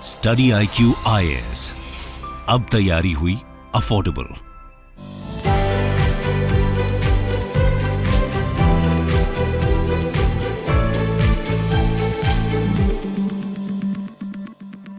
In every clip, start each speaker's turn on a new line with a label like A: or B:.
A: Study IQ IAS, अब तैयारी हुई अफोर्डेबल।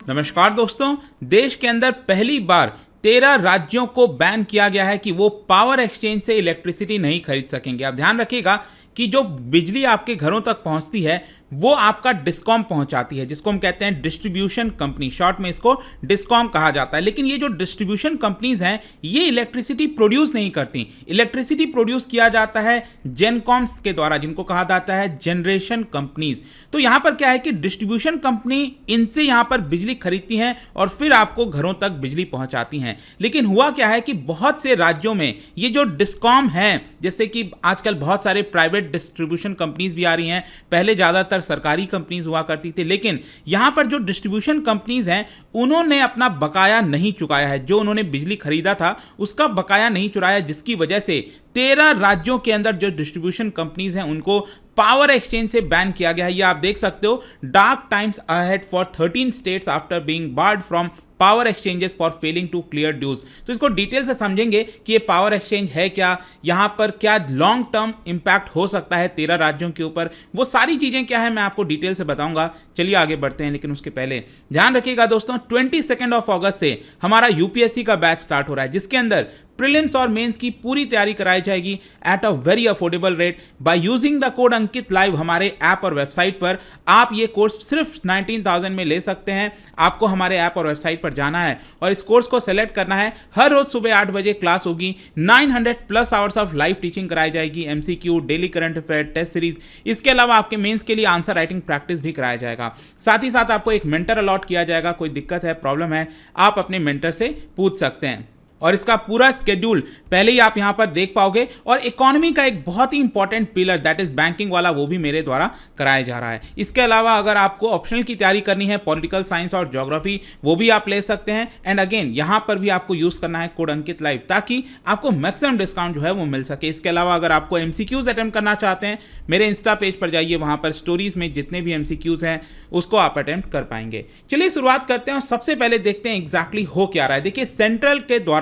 B: नमस्कार दोस्तों, देश के अंदर पहली बार 13 राज्यों को बैन किया गया है कि वो पावर एक्सचेंज से इलेक्ट्रिसिटी नहीं खरीद सकेंगे। आप ध्यान रखिएगा कि जो बिजली आपके घरों तक पहुंचती है वो आपका डिस्कॉम पहुंचाती है, जिसको हम कहते हैं डिस्ट्रीब्यूशन कंपनी, शॉर्ट में इसको डिस्कॉम कहा जाता है। लेकिन ये जो डिस्ट्रीब्यूशन कंपनीज हैं ये इलेक्ट्रिसिटी प्रोड्यूस नहीं करती। इलेक्ट्रिसिटी प्रोड्यूस किया जाता है जेनकॉम्स के द्वारा, जिनको कहा जाता है जनरेशन कंपनीज। तो यहां पर क्या है कि डिस्ट्रीब्यूशन कंपनी इनसे यहां पर बिजली खरीदती हैं और फिर आपको घरों तक बिजली पहुंचाती हैं। लेकिन हुआ क्या है कि बहुत से राज्यों में ये जो डिस्कॉम है, जैसे कि आजकल बहुत सारे प्राइवेट डिस्ट्रीब्यूशन कंपनीज भी आ रही हैं, पहले ज्यादातर सरकारी कंपनीज हुआ करती थी, लेकिन यहां पर जो डिस्ट्रीब्यूशन कंपनीज हैं उन्होंने अपना बकाया नहीं चुकाया है। जो उन्होंने बिजली खरीदा था उसका बकाया नहीं चुराया, जिसकी वजह से 13 राज्यों के अंदर जो डिस्ट्रीब्यूशन कंपनीज हैं उनको पावर एक्सचेंज से बैन किया गया है। ये आप देख सकते हो, dark times ahead for 13 states after being barred from power exchanges for failing to clear dues. तो इसको डिटेल से समझेंगे कि ये पावर एक्सचेंज है क्या, यहां पर क्या लॉन्ग टर्म इंपैक्ट हो सकता है 13 राज्यों के ऊपर, वो सारी चीजें क्या है मैं आपको डिटेल से बताऊंगा। चलिए आगे बढ़ते हैं, लेकिन उसके पहले ध्यान रखिएगा दोस्तों, 22 अगस्त से हमारा यूपीएससी का बैच स्टार्ट हो रहा है, जिसके अंदर प्रीलिम्स और मेंस की पूरी तैयारी कराई जाएगी at a very affordable rate by using the code Ankit live. हमारे ऐप और वेबसाइट पर आप ये कोर्स सिर्फ 19,000 में ले सकते हैं। आपको हमारे ऐप और वेबसाइट पर जाना है और इस कोर्स को सेलेक्ट करना है। हर रोज सुबह 8 बजे क्लास होगी, 900+ आवर्स ऑफ लाइव टीचिंग कराई जाएगी, MCQ, daily current affair, test series. इसके अलावा आपके मेंस के लिए आंसर राइटिंग प्रैक्टिस भी कराया जाएगा। साथ ही साथ आपको एक मेंटर अलॉट किया जाएगा। कोई दिक्कत है, प्रॉब्लम है, आप अपने मेंटर से पूछ सकते हैं। और इसका पूरा स्केड्यूल पहले ही आप यहां पर देख पाओगे। और इकोनॉमी का एक बहुत ही important pillar that is banking वाला, वो भी मेरे द्वारा कराया जा रहा है। इसके अलावा अगर आपको ऑप्शनल की तैयारी करनी है, पॉलिटिकल साइंस और ज्योग्राफी, वो भी आप ले सकते हैं। एंड अगेन यहां पर भी आपको यूज करना है कोड अंकित लाइव, ताकि आपको मैक्सिमम डिस्काउंट जो है वो मिल सके। इसके अलावा अगर आपको MCQs अटेम्प्ट करना चाहते हैं, मेरे इंस्टा पेज पर जाइए, वहां पर स्टोरीज में जितने भी MCQs हैं उसको आप अटेम्प्ट कर पाएंगे। चलिए शुरुआत करते हैं और सबसे पहले देखते हैं एग्जैक्टली हो क्या रहा है। देखिए,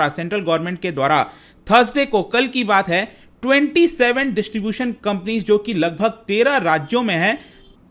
B: सेंट्रल गवर्नमेंट के द्वारा थर्सडे को, कल की बात है, 27 डिस्ट्रीब्यूशन कंपनीज जो कि लगभग 13 राज्यों में है,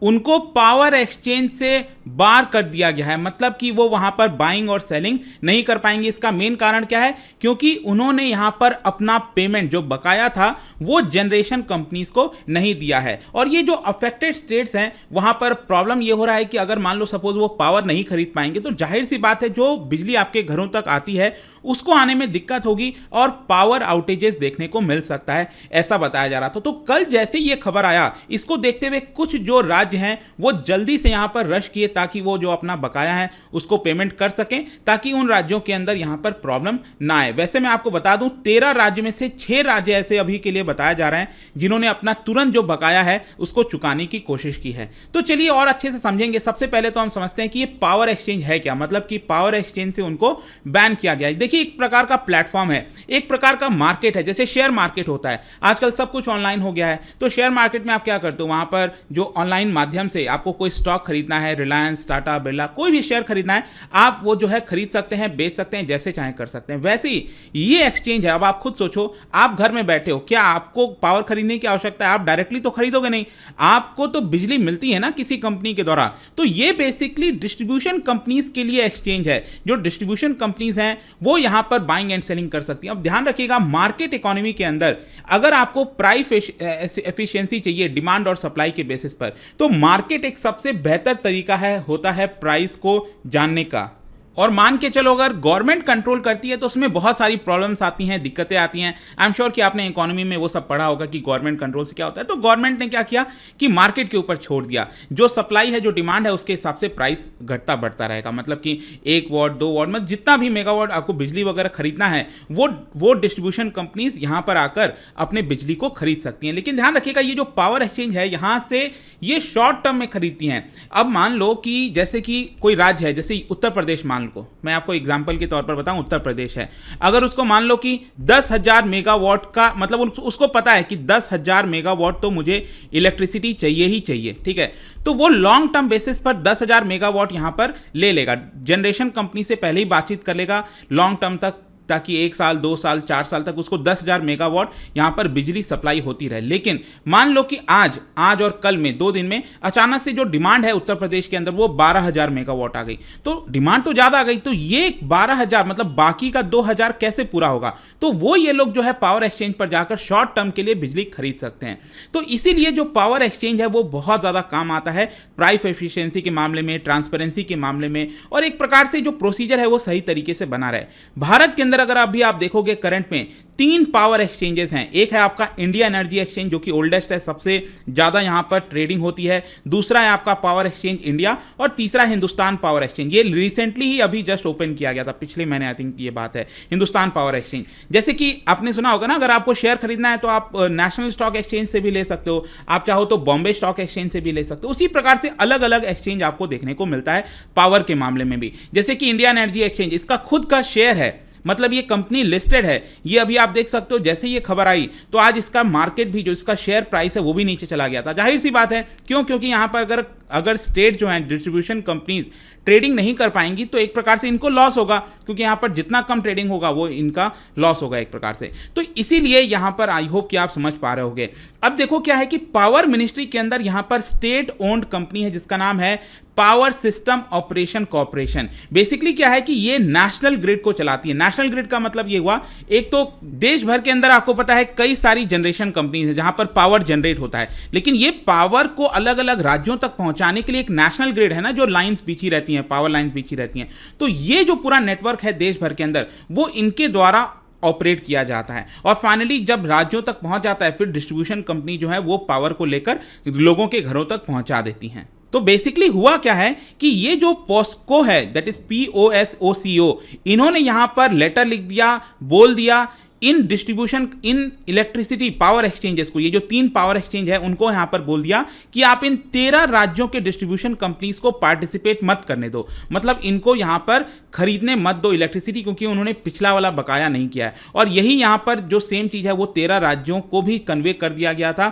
B: उनको पावर एक्सचेंज से बार कर दिया गया है। मतलब कि वो वहां पर बाइंग और सेलिंग नहीं कर पाएंगे। इसका मेन कारण क्या है? क्योंकि उन्होंने यहां पर अपना पेमेंट जो बकाया था वो जनरेशन कंपनीज को नहीं दिया है। और ये जो अफेक्टेड स्टेट्स हैं वहां पर प्रॉब्लम ये हो रहा है कि अगर मान लो सपोज वो पावर नहीं खरीद पाएंगे तो जाहिर सी बात है जो बिजली आपके घरों तक आती है उसको आने में दिक्कत होगी और पावर आउटेजेस देखने को मिल सकता है, ऐसा बताया जा रहा था। तो कल जैसे ये खबर आया, इसको देखते हुए कुछ जो राज्य हैं वो जल्दी से यहां पर रश किए ताकि वो जो अपना बकाया है उसको पेमेंट कर सकें, ताकि उन राज्यों के अंदर यहां पर प्रॉब्लम ना आए। वैसे मैं आपको बता दूं, 13 राज्य में से 6 राज्य ऐसे अभी के लिए बताया जा रहे हैं जिन्होंने अपना तुरंत जो बकाया है उसको चुकाने की कोशिश की है। तो चलिए और अच्छे से समझेंगे। सबसे पहले तो हम समझते हैं कि ये पावर एक्सचेंज है क्या, मतलब कि पावर एक्सचेंज से उनको बैन किया गया है। देखिए, एक प्रकार का प्लेटफॉर्म है, एक प्रकार का मार्केट है, जैसे शेयर मार्केट होता है। आजकल सब कुछ ऑनलाइन हो गया है, तो शेयर मार्केट में आप क्या करते हो, वहां पर जो ऑनलाइन माध्यम से आपको कोई स्टॉक खरीदना है, रिलायंस, टाटा, बिरला, कोई भी शेयर खरीदना है, आप वो जो है खरीद सकते हैं, बेच सकते हैं, जैसे चाहे कर सकते हैं। वैसे ही ये एक्सचेंज है। अब आप खुद सोचो, आप घर में बैठे हो, क्या आपको पावर खरीदने की आवश्यकता है? आप डायरेक्टली तो खरीदोगे नहीं, आपको तो बिजली मिलती है ना किसी कंपनी के द्वारा। तो ये बेसिकली डिस्ट्रीब्यूशन कंपनीज के लिए एक्सचेंज है। जो डिस्ट्रीब्यूशन कंपनीज हैं वो यहां पर बाइंग एंड सेलिंग कर सकती हैं। अब ध्यान रखिएगा, मार्केट इकोनॉमी के अंदर अगर आपको प्राइस एफिशिएंसी चाहिए डिमांड और सप्लाई के बेसिस पर, तो मार्केट एक सबसे बेहतर तरीका होता है प्राइस को जानने का। और मान के चलो, अगर गवर्नमेंट कंट्रोल करती है तो उसमें बहुत सारी प्रॉब्लम्स आती हैं, दिक्कतें आती हैं। आई एम श्योर कि आपने इकोनॉमी में वो सब पढ़ा होगा कि गवर्नमेंट कंट्रोल से क्या होता है। तो गवर्नमेंट ने क्या किया कि मार्केट के ऊपर छोड़ दिया, जो सप्लाई है, जो डिमांड है, उसके हिसाब से प्राइस घटता बढ़ता रहेगा। मतलब कि 1 वॉट 2 वॉट में जितना भी मेगावाट आपको बिजली वगैरह खरीदना है वो डिस्ट्रीब्यूशन कंपनीज यहां पर आकर अपने बिजली को खरीद सकती हैं। लेकिन ध्यान रखिएगा, ये जो पावर एक्सचेंज है यहां से ये शॉर्ट टर्म में खरीदती हैं। अब मान लो कि जैसे कि कोई राज्य है, जैसे उत्तर प्रदेश मान लो, मान को, मैं आपको एग्जांपल के तौर पर बताऊं, उत्तर प्रदेश है, अगर उसको मान लो कि 10,000 मेगावाट का मतलब उसको पता है कि 10,000 मेगावाट तो मुझे इलेक्ट्रिसिटी चाहिए ही चाहिए, ठीक है, तो वो लॉन्ग टर्म बेसिस पर 10,000 मेगावाट यहां पर ले लेगा, जनरेशन कंपनी से पहले ही बातचीत कर लेगा लॉन्ग टर्म तक, ताकि 1 साल 2 साल 4 साल तक उसको 10,000 मेगावाट यहां पर बिजली सप्लाई होती रहे। लेकिन मान लो कि आज और कल में 2 दिन में अचानक से जो डिमांड है उत्तर प्रदेश के अंदर वो 12,000 मेगावाट आ गई, तो डिमांड तो ज्यादा आ गई, तो ये 12,000 मतलब बाकी का 2,000 कैसे पूरा होगा, तो वो ये लोग जो है पावर एक्सचेंज पर जाकर शॉर्ट टर्म के लिए बिजली खरीद सकते हैं। तो इसीलिए जो पावर एक्सचेंज है वो बहुत ज्यादा काम आता है प्राइस एफिशिएंसी के मामले में, ट्रांसपेरेंसी के मामले में, और एक प्रकार से जो प्रोसीजर है वो सही तरीके से बना रहे। भारत के अंदर अगर अभी आप देखोगे करंट में 3 पावर एक्सचेंजेस हैं। एक है आपका इंडिया एनर्जी एक्सचेंज जो कि ओल्डेस्ट है, सबसे ज्यादा यहां पर ट्रेडिंग होती है, दूसरा है आपका पावर एक्सचेंज इंडिया, और तीसरा हिंदुस्तान पावर एक्सचेंज, ये रिसेंटली ही अभी जस्ट ओपन किया गया था, पिछले महीने आई थिंक ये बात है, हिंदुस्तान पावर एक्सचेंज। जैसे कि आपने सुना होगा ना, अगर आपको शेयर खरीदना है तो आप नेशनल स्टॉक एक्सचेंज से भी ले सकते हो, आप चाहो तो बॉम्बे स्टॉक एक्सचेंज से भी ले सकते हो। उसी प्रकार से अलग अलग एक्सचेंज आपको देखने को मिलता है पावर के मामले में भी। जैसे कि इंडिया एनर्जी एक्सचेंज, इसका खुद का शेयर है, मतलब ये कंपनी लिस्टेड है, ये अभी आप देख सकते हो, जैसे ये खबर आई तो आज इसका मार्केट भी, जो इसका शेयर प्राइस है वो भी नीचे चला गया था। जाहिर सी बात है, क्यों? क्योंकि यहां पर अगर स्टेट जो है डिस्ट्रीब्यूशन कंपनीज ट्रेडिंग नहीं कर पाएंगी तो एक प्रकार से इनको लॉस होगा, क्योंकि यहां पर जितना कम ट्रेडिंग होगा वो इनका लॉस होगा एक प्रकार से। तो इसीलिए यहां पर आई होप कि आप समझ पा रहे होंगे। अब देखो क्या है कि पावर मिनिस्ट्री के अंदर यहां पर स्टेट ओन्ड कंपनी है जिसका नाम है power system operation corporation. Basically क्या है कि ये नेशनल ग्रिड को चलाती है। नेशनल ग्रिड का मतलब ये हुआ, एक तो देश भर के अंदर आपको पता है कई सारी जनरेशन कंपनीज है जहां पर पावर जनरेट होता है, लेकिन ये पावर को अलग अलग राज्यों तक पहुंचाने के लिए एक नेशनल ग्रिड है ना, जो लाइंस बिछी रहती हैं, पावर लाइंस बिछी रहती हैं, तो ये जो पूरा नेटवर्क है देश भर के अंदर वो इनके द्वारा ऑपरेट किया जाता है। और फाइनली जब राज्यों तक पहुंच जाता है फिर डिस्ट्रीब्यूशन कंपनी जो है वो पावर को लेकर लोगों के घरों तक पहुंचा देती हैं। तो बेसिकली हुआ क्या है कि ये जो पोस्को है, दैट इज POSOCO, इन्होंने यहां पर लेटर लिख दिया, बोल दिया इन distribution in electricity power exchanges को, ये जो 3 पावर एक्सचेंज है उनको यहां पर बोल दिया कि आप इन 13 राज्यों के डिस्ट्रीब्यूशन कंपनीज को पार्टिसिपेट मत करने दो, मतलब इनको यहां पर खरीदने मत दो इलेक्ट्रिसिटी, क्योंकि उन्होंने पिछला वाला बकाया नहीं किया है। और यही यहां पर जो सेम चीज है वो 13 राज्यों को भी कन्वे कर दिया गया था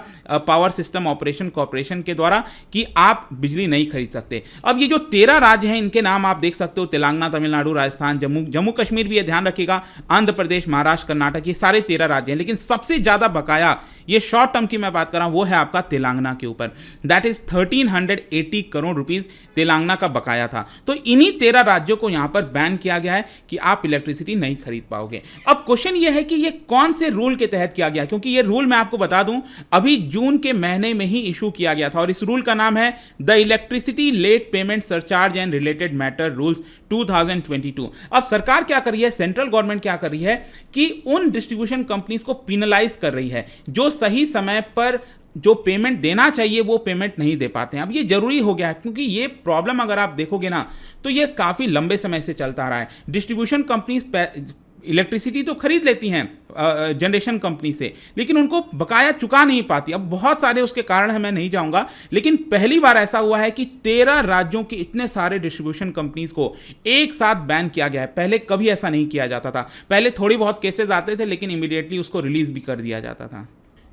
B: पावर सिस्टम ऑपरेशन कॉर्पोरेशन के द्वारा कि आप बिजली नहीं खरीद सकते। अब ये जो 13 राज्य हैं इनके नाम आप देख सकते हो, तेलंगाना, तमिलनाडु, राजस्थान, जम्मू कश्मीर भी है, ध्यान रखिएगा, आंध्र प्रदेश, महाराष्ट्र, कर्नाटक, ये सारे 13 राज्य हैं। लेकिन सबसे ज्यादा बकाया, ये शॉर्ट टर्म की मैं बात कर रहा हूं, वो है आपका तेलंगाना के ऊपर, that is 1380 crore rupees Telangana का बकाया था। तो इन्हीं 13 राज्यों को यहां पर बैन किया गया है कि आप इलेक्ट्रिसिटी नहीं खरीद पाओगे। अब क्वेश्चन ये है कि ये कौन से रूल के तहत किया गया, क्योंकि ये रूल मैं आपको बता दूं अभी जून के महीने में ही इशू किया गया था, और इस रूल का नाम है the electricity late payment surcharge and related matter rules 2022। अब सरकार क्या कर रही है, सेंट्रल गवर्नमेंट क्या कर रही है कि उन डिस्ट्रीब्यूशन कंपनीज को पिनलाइज कर रही है जो सही समय पर जो पेमेंट देना चाहिए वो पेमेंट नहीं दे पाते हैं। अब ये जरूरी हो गया है, क्योंकि ये प्रॉब्लम अगर आप देखोगे ना तो ये काफी लंबे समय से चलता आ रहा है। डिस्ट्रीब्यूशन कंपनीज इलेक्ट्रिसिटी तो खरीद लेती हैं जनरेशन कंपनी से, लेकिन उनको बकाया चुका नहीं पाती। अब बहुत सारे उसके कारण है, मैं नहीं जाऊंगा, लेकिन पहली बार ऐसा हुआ है कि 13 राज्यों के इतने सारे डिस्ट्रीब्यूशन कंपनीज को एक साथ बैन किया गया है। पहले कभी ऐसा नहीं किया जाता था, पहले थोड़ी बहुत केसेस आते थे लेकिन इमीडिएटली उसको रिलीज भी कर दिया जाता था।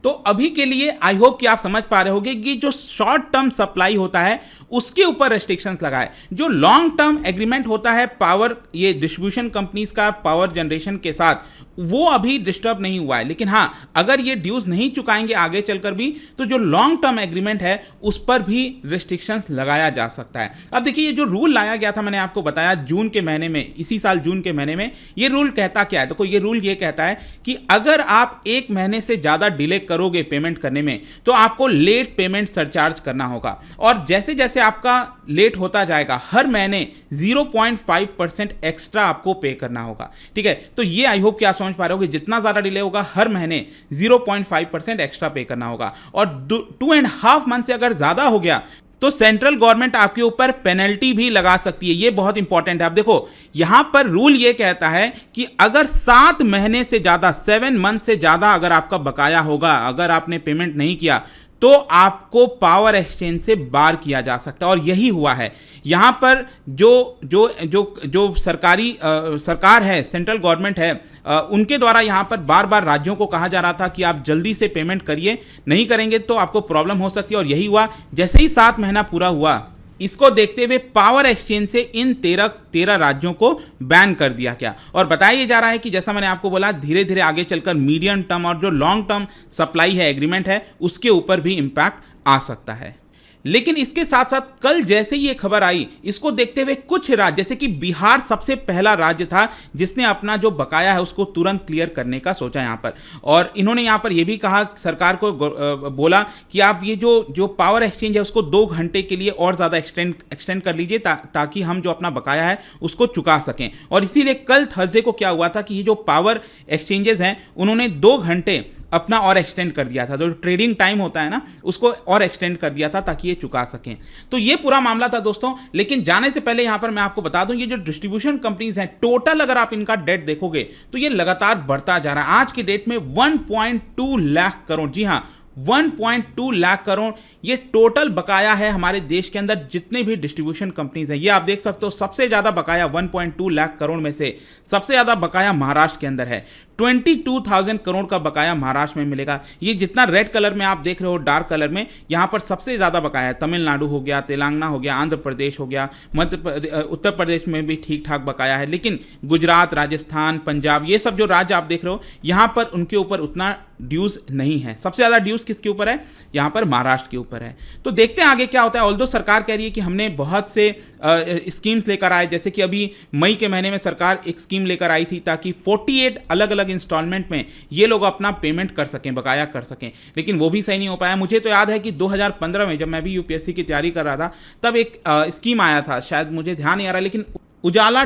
B: तो अभी के लिए आई होप कि आप समझ पा रहे होंगे कि जो शॉर्ट टर्म सप्लाई होता है उसके ऊपर रेस्ट्रिक्शंस लगाए, जो लॉन्ग टर्म एग्रीमेंट होता है पावर, ये डिस्ट्रीब्यूशन कंपनीज का पावर जनरेशन के साथ, वो अभी डिस्टर्ब नहीं हुआ है। लेकिन हाँ, अगर ये ड्यूज नहीं चुकाएंगे आगे चलकर भी तो जो लॉन्ग टर्म एग्रीमेंट है उस पर भी रेस्ट्रिक्शंस लगाया जा सकता है। अब देखिए, ये जो रूल लाया गया था मैंने आपको बताया जून के महीने में, इसी साल जून के महीने में, ये रूल कहता क्या है? देखो, ये रूल ये कहता है कि अगर आप 1 महीने से ज्यादा डिले करोगे पेमेंट करने में तो आपको लेट पेमेंट सरचार्ज करना होगा, और जैसे जैसे आपका लेट होता जाएगा हर महीने 0.5% एक्स्ट्रा आपको पे करना होगा। ठीक है, तो ये आई होप कि आप समझ पा रहे हो कि जितना ज्यादा डिले होगा हर महीने 0.5% एक्स्ट्रा पे करना होगा, और 2.5 मंथ से अगर ज्यादा हो गया तो सेंट्रल गवर्नमेंट आपके ऊपर पेनल्टी भी लगा सकती है। ये बहुत इंपॉर्टेंट है। अब देखो, यहां पर रूल ये कहता है कि अगर 7 महीने से ज्यादा, 7 मंथ से ज्यादा अगर आपका बकाया होगा, अगर आपने पेमेंट नहीं किया, तो आपको पावर एक्सचेंज से बार किया जा सकता है। और यही हुआ है यहाँ पर। जो सरकार है, सेंट्रल गवर्नमेंट है, उनके द्वारा यहाँ पर बार बार राज्यों को कहा जा रहा था कि आप जल्दी से पेमेंट करिए, नहीं करेंगे तो आपको प्रॉब्लम हो सकती है। और यही हुआ। जैसे ही 7 महीना पूरा हुआ, इसको देखते हुए पावर एक्सचेंज से इन 13 राज्यों को बैन कर दिया गया। और बताया जा रहा है कि जैसा मैंने आपको बोला, धीरे धीरे आगे चलकर मीडियम टर्म और जो लॉन्ग टर्म सप्लाई है, एग्रीमेंट है, उसके ऊपर भी इंपैक्ट आ सकता है। लेकिन इसके साथ साथ कल जैसे ही ये खबर आई, इसको देखते हुए कुछ राज्य, जैसे कि बिहार सबसे पहला राज्य था जिसने अपना जो बकाया है उसको तुरंत क्लियर करने का सोचा यहाँ पर। और इन्होंने यहाँ पर ये भी कहा, सरकार को बोला कि आप ये जो पावर एक्सचेंज है उसको 2 घंटे के लिए और ज़्यादा एक्सटेंड कर लीजिए ताकि हम जो अपना बकाया है उसको चुका सकें। और इसीलिए कल थर्सडे को क्या हुआ था कि ये जो पावर एक्सचेंजेस हैं उन्होंने 2 घंटे अपना और एक्सटेंड कर दिया था। जो ट्रेडिंग टाइम होता है ना, उसको और एक्सटेंड कर दिया था ताकि ये चुका सकें। तो ये पूरा मामला था दोस्तों। लेकिन जाने से पहले यहाँ पर मैं आपको बता दूं, ये जो डिस्ट्रीब्यूशन कंपनीज हैं, टोटल अगर आप इनका डेट देखोगे तो ये लगातार बढ़ता जा रहा है। आज की डेट में 1.2 लाख करोड़, जी हाँ 1.2 लाख करोड़ ये टोटल बकाया है हमारे देश के अंदर जितने भी डिस्ट्रीब्यूशन कंपनीज हैं। ये आप देख सकते हो, सबसे ज़्यादा बकाया 1.2 लाख करोड़ में से सबसे ज़्यादा बकाया महाराष्ट्र के अंदर है। 22,000 करोड़ का बकाया महाराष्ट्र में मिलेगा। ये जितना रेड कलर में आप देख रहे हो, डार्क कलर में, यहाँ पर सबसे ज़्यादा बकाया है। तमिलनाडु हो गया, तेलंगाना हो गया, आंध्र प्रदेश हो गया, उत्तर प्रदेश में भी ठीक ठाक बकाया है। लेकिन गुजरात, राजस्थान, पंजाब, ये सब जो राज्य आप देख रहे हो, यहाँ पर उनके ऊपर उतना ड्यूज नहीं है। सबसे ज़्यादा ड्यूज किसके ऊपर है? यहाँ पर महाराष्ट्र के ऊपर है। तो देखते हैं आगे क्या होता है। ऑल्दो सरकार कह रही है कि हमने बहुत से स्कीम्स लेकर आए, जैसे कि अभी मई के महीने में सरकार एक स्कीम लेकर आई थी ताकि 48 अलग अलग इंस्टॉलमेंट में ये लोग अपना पेमेंट कर सकें, बकाया कर सकें। लेकिन वो भी सही नहीं हो पाया। मुझे तो याद है कि 2015 में जब मैं भी यूपीएससी की तैयारी कर रहा था, तब एक स्कीम आया था, शायद मुझे ध्यान नहीं आ रहा, लेकिन उजाला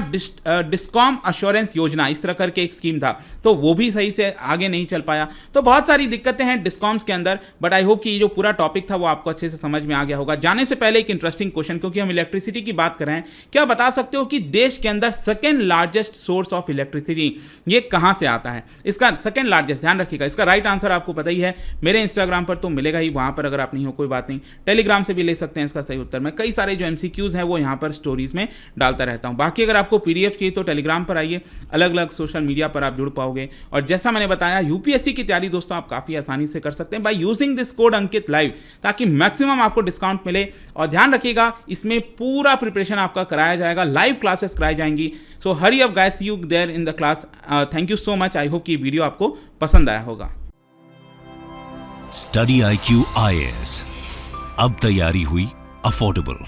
B: डिस्कॉम अश्योरेंस योजना, इस तरह करके एक स्कीम था, तो वो भी सही से आगे नहीं चल पाया। तो बहुत सारी दिक्कतें हैं डिस्कॉम्स के अंदर। बट आई होप कि ये जो पूरा टॉपिक था वो आपको अच्छे से समझ में आ गया होगा। जाने से पहले एक इंटरेस्टिंग क्वेश्चन, क्योंकि हम इलेक्ट्रिसिटी की बात कर रहे हैं, क्या बता सकते हो कि देश के अंदर second largest source of electricity ये कहाँ से आता है? इसका सेकेंड लार्जेस्ट, ध्यान रखिएगा, इसका राइट आंसर आपको पता ही है। मेरे इंस्टाग्राम पर तो मिलेगा ही, वहाँ पर अगर आप नहीं हो कोई बात नहीं, टेलीग्राम से भी ले सकते हैं इसका सही उत्तर। मैं कई सारे जो MCQs हैं वो यहाँ पर स्टोरीज में डालता रहता हूँ। बाकी अगर आपको PDF चाहिए तो टेलीग्राम पर आइए, अलग अलग सोशल मीडिया पर आप जुड़ पाओगे। और जैसा मैंने बताया, यूपीएससी की तैयारी दोस्तों आप काफ़ी आसानी से कर सकते हैं by using this code Ankit live, ताकि मैक्सिमम आपको डिस्काउंट मिले। और ध्यान रखिएगा, इसमें पूरा प्रिपरेशन आपका कराया जाएगा, लाइव क्लासेस कराई जाएंगी। So hurry up guys, see you there in the class. Thank you so much. I hope कि वीडियो आपको पसंद आया होगा।
A: स्टडी IQ IAS, अब तैयारी हुई अफोर्डेबल।